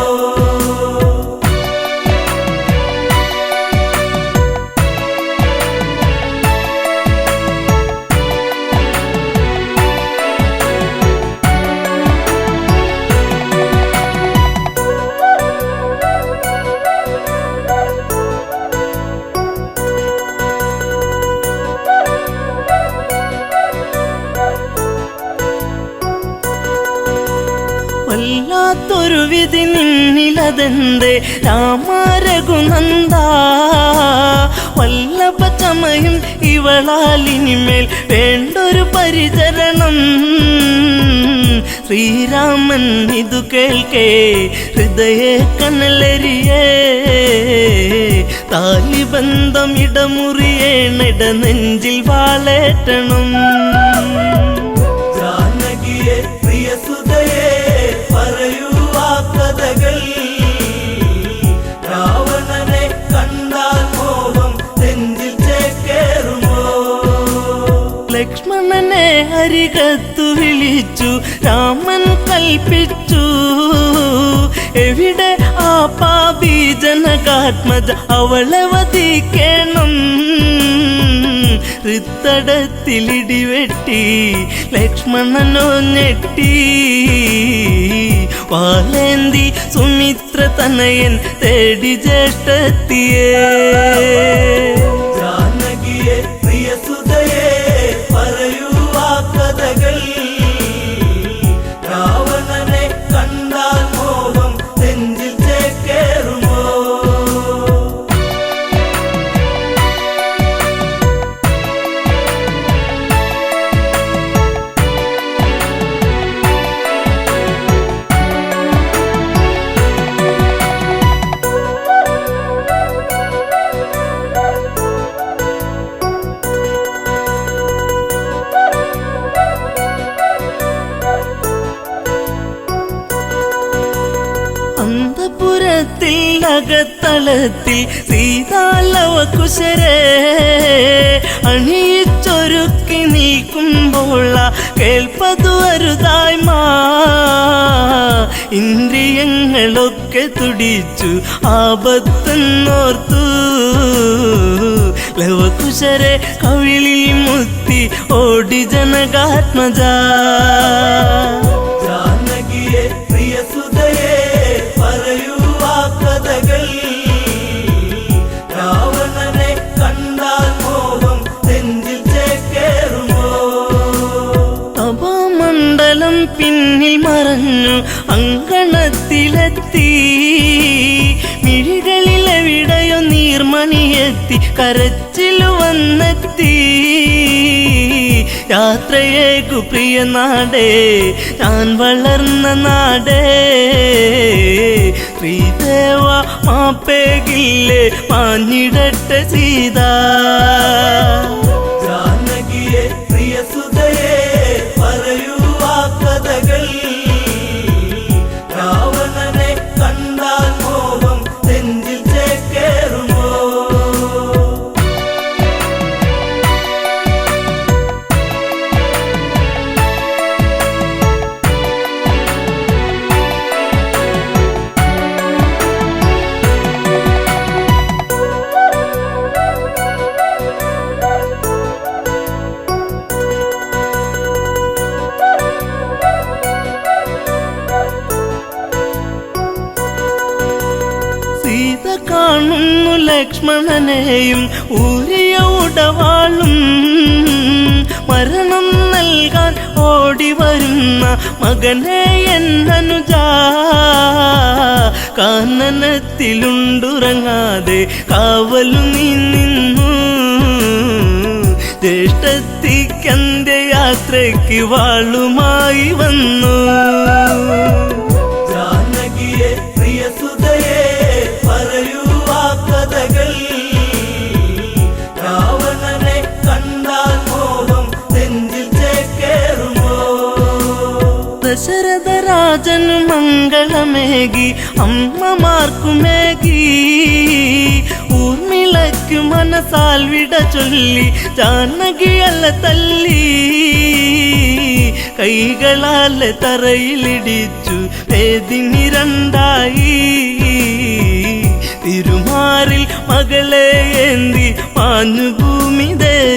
S2: വിധി നിന്നിലതെന്തേ രാമ രഘുനന്ദ വല്ലഭ ചമയും ഇവളാലിനിമേൽ വേണ്ടൊരു പരിചരണം ശ്രീരാമൻ ഇതു കേൾക്കേ ഹൃദയ കനലരിയേ താലിബന്ധം ഇടമുറിയേണിട നെഞ്ചിൽ വാളേറ്റണം
S4: ജാനകിയെ പ്രിയ സുതയെ പറയൂ ആ കഥകൾ രാവണനെ കണ്ടാൽ മോഹം നെഞ്ചിൽ ചേക്കേറുമോ
S2: ലക്ഷ്മണനെ അരികത്തു വിളിച്ചു രാമൻ കൽപ്പിച്ചു എവിടെ ആ പാപി ജനകാത്മജ അവളെ വധിക്കണം ഹൃത്തടത്തിലിടിവെട്ടി ലക്ഷ്മണനോ ഞെട്ടി വാലേന്തി സുമിത്ര തനയൻ തേടി ജ്യേഷ്ഠത്തിയേ
S4: ജാനകിയെ പ്രിയ സുതയെ പറയൂ ആ കഥകൾ രാവണനെ കണ്ടാൽ മോഹം നെഞ്ചിൽ ചേക്കേറുമോ
S2: അന്തപുരത്തിൽ അകത്തളത്തിൽ സീതാലവകുശരെ അണിയിച്ചൊരുക്കി നീക്കുമ്പോൾ കേൾപ്പതു അരുതായ്മ ഇന്ദ്രിയങ്ങളൊക്കെ തുടിച്ചു ആപത്തെന്നോർത്തു ലവകുശരെ കവിളിൽ മുത്തി ഓടി ജനകാത്മജ
S4: ജാനകിയെ പ്രിയ സുതയെ പറയൂ ആ കഥകൾ രാവണനെ കണ്ടാൽ മോഹം നെഞ്ചിൽ ചേക്കേറുമോ
S2: തപോമണ്ഡലം പിന്നിൽ മറഞ്ഞു അങ്കണത്തിലെത്തി മിഴികളിലെവിടെയോ നീർമണിയെത്തി കരച്ചിലു വന്നെത്തി യാത്രയേക്കു പ്രിയ നാടേ ഞാൻ വളർന്ന നാടേ ശ്രീദേവ മാപ്പേകില്ലേ മാഞ്ഞിടട്ടെ സീത
S4: ജാനകിയെ പ്രിയ സുതയെ പറയൂ ആ കഥകൾ രാവണനെ കണ്ടാൽ മോഹം നെഞ്ചിൽ ചേക്കേറുമോ
S2: സീത കാണുന്നു ലക്ഷ്മണനെയും ഊരിയ ഉടവാളും മരണം നൽകാൻ ഓടി വരുന്ന മകനെ എന്നനുജ കാനനത്തിലുണ്ടുറങ്ങാതെ കാവലു നീ നിന്നു ജ്യേഷ്ഠത്തിക്കന്ത്യയാത്രയ്ക്ക് വാളുമായി വന്നു
S4: ജാനകിയെ പ്രിയ സുതയെ പറയൂ ആ കഥകൾ രാവണനെ കണ്ടാൽ മോഹം നെഞ്ചിൽ ചേക്കേറുമോ
S2: ദശരഥ രാജനു മംഗളമേകി അമ്മമാർക്കുമേകി ഊർമിളയ്ക്കു മനസാൽ വിട ചൊല്ലി ജാനകിയല്ല തല്ലി കൈകളാലെ തറയിലിടിച്ചു വേദിനി രണ്ടായി തിരുമാറിൽ മകളെ ഏന്തി മാഞ്ഞു ഭൂമി ദേവി